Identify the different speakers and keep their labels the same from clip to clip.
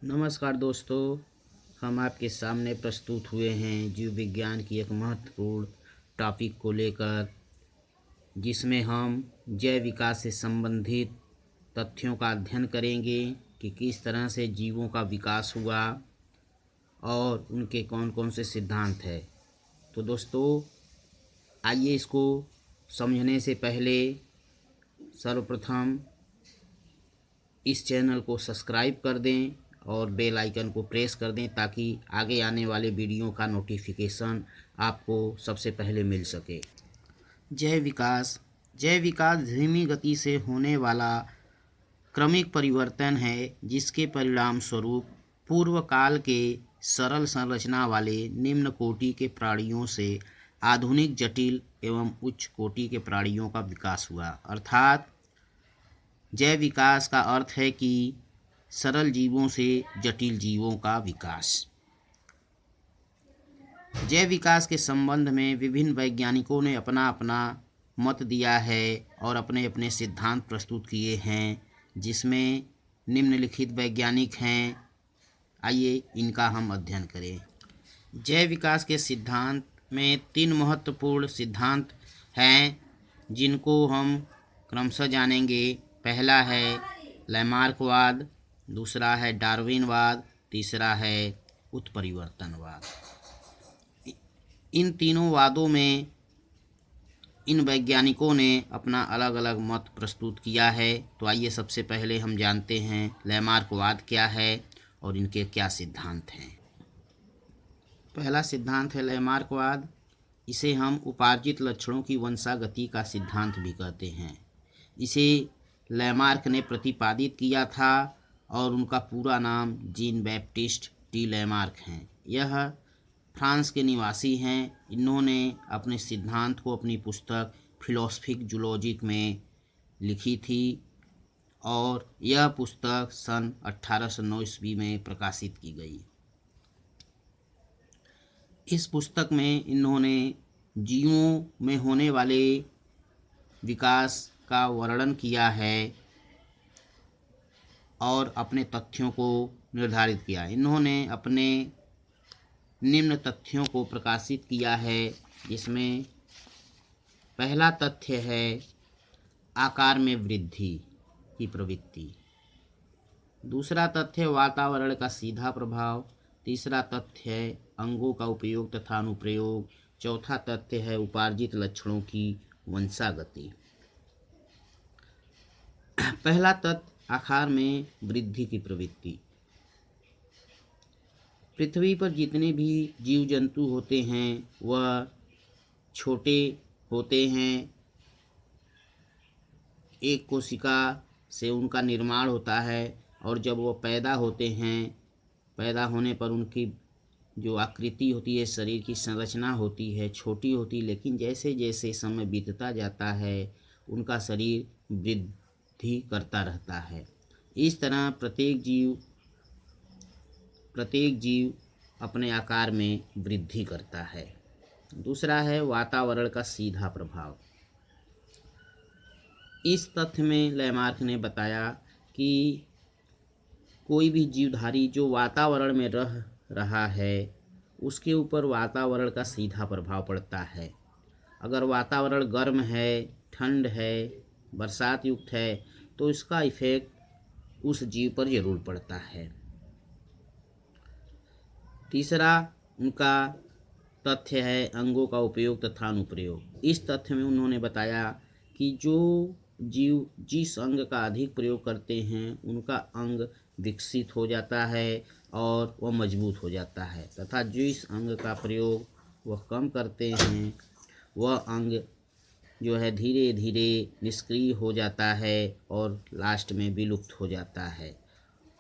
Speaker 1: नमस्कार दोस्तों, हम आपके सामने प्रस्तुत हुए हैं जीव विज्ञान की एक महत्वपूर्ण टॉपिक को लेकर, जिसमें हम जैव विकास से संबंधित तथ्यों का अध्ययन करेंगे कि किस तरह से जीवों का विकास हुआ और उनके कौन कौन से सिद्धांत हैं। तो दोस्तों, आइए इसको समझने से पहले सर्वप्रथम इस चैनल को सब्सक्राइब कर दें और बेल आइकन को प्रेस कर दें ताकि आगे आने वाले वीडियो का नोटिफिकेशन आपको सबसे पहले मिल सके। जैव विकास धीमी गति से होने वाला क्रमिक परिवर्तन है, जिसके परिणाम स्वरूप पूर्व काल के सरल संरचना वाले निम्न कोटि के प्राणियों से आधुनिक जटिल एवं उच्च कोटि के प्राणियों का विकास हुआ। अर्थात जैव विकास का अर्थ है कि सरल जीवों से जटिल जीवों का विकास। जैव विकास के संबंध में विभिन्न वैज्ञानिकों ने अपना अपना मत दिया है और अपने अपने सिद्धांत प्रस्तुत किए हैं, जिसमें निम्नलिखित वैज्ञानिक हैं। आइए इनका हम अध्ययन करें। जैव विकास के सिद्धांत में 3 महत्वपूर्ण सिद्धांत हैं, जिनको हम क्रमशः जानेंगे। पहला है लैमार्कवाद, दूसरा है डार्विनवाद, तीसरा है उत्परिवर्तनवाद। इन तीनों वादों में इन वैज्ञानिकों ने अपना अलग अलग मत प्रस्तुत किया है। तो आइए सबसे पहले हम जानते हैं लैमार्कवाद क्या है और इनके क्या सिद्धांत हैं। पहला सिद्धांत है लैमार्कवाद। इसे हम उपार्जित लक्षणों की वंशागति का सिद्धांत भी कहते हैं। इसे लैमार्क ने प्रतिपादित किया था और उनका पूरा नाम जीन बैप्टिस्ट टी लैमार्क है। यह फ्रांस के निवासी हैं। इन्होंने अपने सिद्धांत को अपनी पुस्तक फिलोसफिक जूलॉजिक में लिखी थी और यह पुस्तक सन 1809 ईस्वी में प्रकाशित की गई। इस पुस्तक में इन्होंने जीवों में होने वाले विकास का वर्णन किया है और अपने तथ्यों को निर्धारित किया। इन्होंने अपने निम्न तथ्यों को प्रकाशित किया है, जिसमें पहला तथ्य है आकार में वृद्धि की प्रवृत्ति, दूसरा तथ्य वातावरण का सीधा प्रभाव, तीसरा तथ्य है अंगों का उपयोग तथा अनुप्रयोग, चौथा तथ्य है उपार्जित लक्षणों की वंशागति। पहला तथ्य आकार में वृद्धि की प्रवृत्ति। पृथ्वी पर जितने भी जीव जंतु होते हैं वह छोटे होते हैं। एक कोशिका से उनका निर्माण होता है और जब वो पैदा होते हैं, पैदा होने पर उनकी जो आकृति होती है, शरीर की संरचना होती है, छोटी होती, लेकिन जैसे जैसे समय बीतता जाता है उनका शरीर वृद्धि करता रहता है। इस तरह प्रत्येक जीव अपने आकार में वृद्धि करता है। दूसरा है वातावरण का सीधा प्रभाव। इस तथ्य में लैमार्क ने बताया कि कोई भी जीवधारी जो वातावरण में रह रहा है उसके ऊपर वातावरण का सीधा प्रभाव पड़ता है। अगर वातावरण गर्म है, ठंड है, बरसात युक्त है, तो इसका इफेक्ट उस जीव पर जरूर पड़ता है। तीसरा उनका तथ्य है अंगों का उपयोग तथा अनुप्रयोग। इस तथ्य में उन्होंने बताया कि जो जीव जिस अंग का अधिक प्रयोग करते हैं उनका अंग विकसित हो जाता है और वह मजबूत हो जाता है, तथा जिस अंग का प्रयोग वह कम करते हैं वह अंग जो है धीरे धीरे निष्क्रिय हो जाता है और लास्ट में विलुप्त हो जाता है।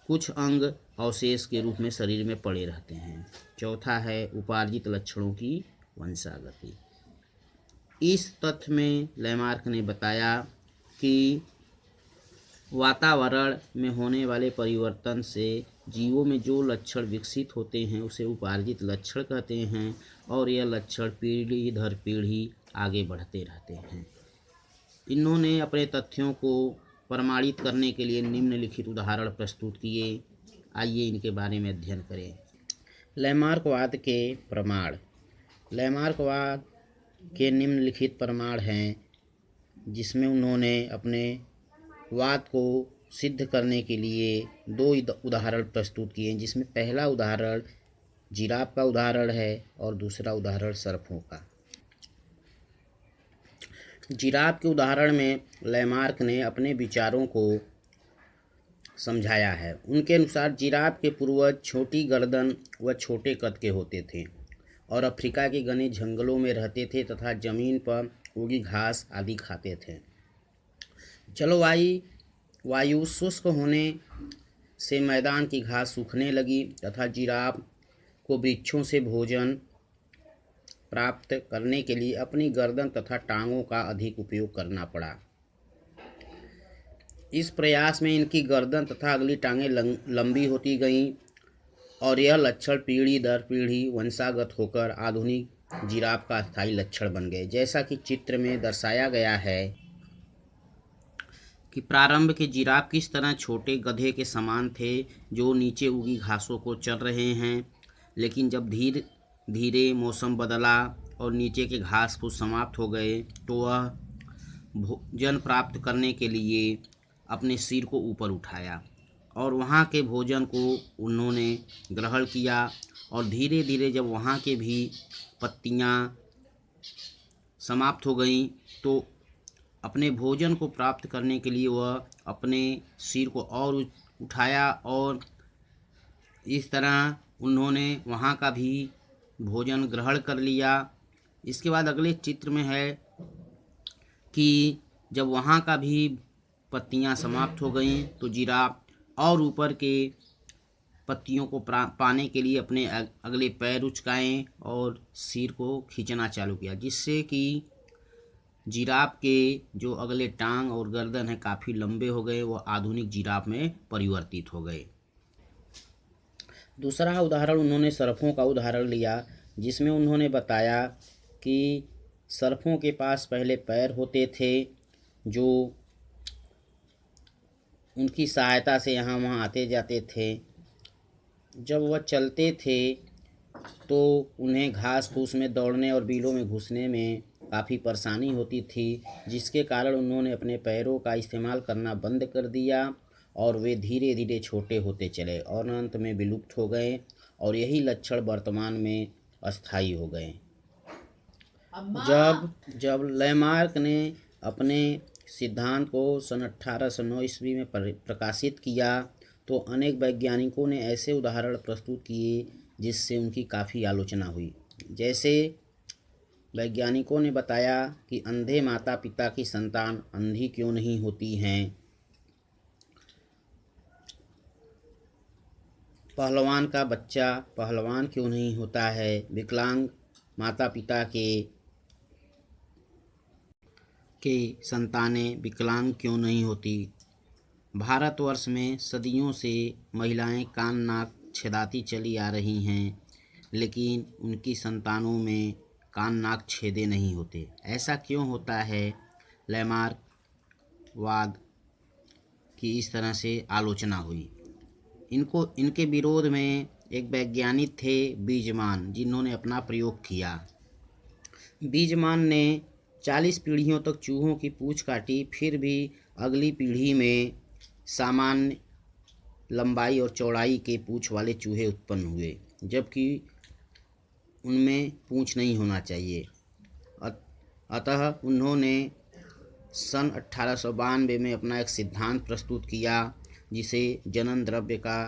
Speaker 1: कुछ अंग अवशेष के रूप में शरीर में पड़े रहते हैं। चौथा है उपार्जित लक्षणों की वंशागति। इस तथ्य में लैमार्क ने बताया कि वातावरण में होने वाले परिवर्तन से जीवों में जो लक्षण विकसित होते हैं उसे उपार्जित लक्षण कहते हैं और यह लक्षण पीढ़ी दर पीढ़ी आगे बढ़ते रहते हैं। इन्होंने अपने तथ्यों को प्रमाणित करने के लिए निम्नलिखित उदाहरण प्रस्तुत किए। आइए इनके बारे में अध्ययन करें। लैमार्कवाद के प्रमाण। लैमार्कवाद के निम्नलिखित प्रमाण हैं जिसमें उन्होंने अपने वाद को सिद्ध करने के लिए 2 उदाहरण प्रस्तुत किए, जिसमें पहला उदाहरण जिराफ का उदाहरण है और दूसरा उदाहरण सर्पों का। जिराफ के उदाहरण में लैमार्क ने अपने विचारों को समझाया है। उनके अनुसार जिराफ के पूर्वज छोटी गर्दन व छोटे कद के होते थे और अफ्रीका के घने जंगलों में रहते थे तथा जमीन पर उगी घास आदि खाते थे। वायु शुष्क होने से मैदान की घास सूखने लगी तथा जिराफ को वृक्षों से भोजन प्राप्त करने के लिए अपनी गर्दन तथा टांगों का अधिक उपयोग करना पड़ा। इस प्रयास में इनकी गर्दन तथा अगली टांगें लंबी होती गईं और यह लक्षण पीढ़ी दर पीढ़ी वंशागत होकर आधुनिक जिराफ का अस्थायी लक्षण बन गए। जैसा कि चित्र में दर्शाया गया है कि प्रारंभ के जिराफ किस तरह छोटे गधे के समान थे जो नीचे उगी घासों को चर रहे हैं, लेकिन जब धीरे धीरे मौसम बदला और नीचे के घास फूस समाप्त हो गए तो वह भोजन प्राप्त करने के लिए अपने सिर को ऊपर उठाया और वहाँ के भोजन को उन्होंने ग्रहण किया और धीरे धीरे जब वहाँ के भी पत्तियाँ समाप्त हो गईं तो अपने भोजन को प्राप्त करने के लिए वह अपने सिर को और उठाया और इस तरह उन्होंने वहाँ का भी भोजन ग्रहण कर लिया। इसके बाद अगले चित्र में है कि जब वहाँ का भी पत्तियाँ समाप्त हो गईं तो जिराफ और ऊपर के पत्तियों को पाने के लिए अपने अगले पैर उचकाएं और सिर को खींचना चालू किया, जिससे कि जिराफ के जो अगले टांग और गर्दन है काफ़ी लंबे हो गए, वो आधुनिक जिराफ में परिवर्तित हो गए। दूसरा उदाहरण उन्होंने सर्पों का उदाहरण लिया, जिसमें उन्होंने बताया कि सर्पों के पास पहले पैर होते थे जो उनकी सहायता से यहाँ वहाँ आते जाते थे। जब वह चलते थे तो उन्हें घास फूस में दौड़ने और बिलों में घुसने में काफ़ी परेशानी होती थी, जिसके कारण उन्होंने अपने पैरों का इस्तेमाल करना बंद कर दिया और वे धीरे धीरे छोटे होते चले और अंत में विलुप्त हो गए और यही लक्षण वर्तमान में अस्थायी हो गए। जब लैमार्क ने अपने सिद्धांत को सन 1809 ईस्वी में प्रकाशित किया तो अनेक वैज्ञानिकों ने ऐसे उदाहरण प्रस्तुत किए जिससे उनकी काफ़ी आलोचना हुई। जैसे वैज्ञानिकों ने बताया कि अंधे माता पिता की संतान अंधी क्यों नहीं होती हैं, पहलवान का बच्चा पहलवान क्यों नहीं होता है, विकलांग माता पिता के संतानें विकलांग क्यों नहीं होती। भारतवर्ष में सदियों से महिलाएं कान नाक छेदाती चली आ रही हैं, लेकिन उनकी संतानों में कान नाक छेदे नहीं होते। ऐसा क्यों होता है? लैमार्कवाद की इस तरह से आलोचना हुई। इनके विरोध में एक वैज्ञानिक थे बीजमान, जिन्होंने अपना प्रयोग किया। बीजमान ने 40 पीढ़ियों तक चूहों की पूंछ काटी, फिर भी अगली पीढ़ी में सामान्य लंबाई और चौड़ाई के पूंछ वाले चूहे उत्पन्न हुए, जबकि उनमें पूंछ नहीं होना चाहिए। अतः उन्होंने सन 1892 में अपना एक सिद्धांत प्रस्तुत किया, जिसे जनन द्रव्य का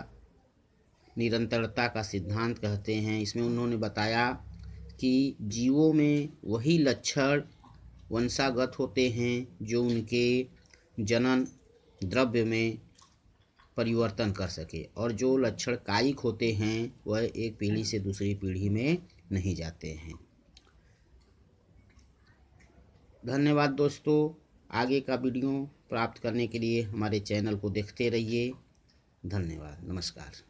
Speaker 1: निरंतरता का सिद्धांत कहते हैं। इसमें उन्होंने बताया कि जीवों में वही लक्षण वंशागत होते हैं जो उनके जनन द्रव्य में परिवर्तन कर सके, और जो लक्षण कायिक होते हैं वह एक पीढ़ी से दूसरी पीढ़ी में नहीं जाते हैं। धन्यवाद दोस्तों। आगे का वीडियो प्राप्त करने के लिए हमारे चैनल को देखते रहिए। धन्यवाद। नमस्कार।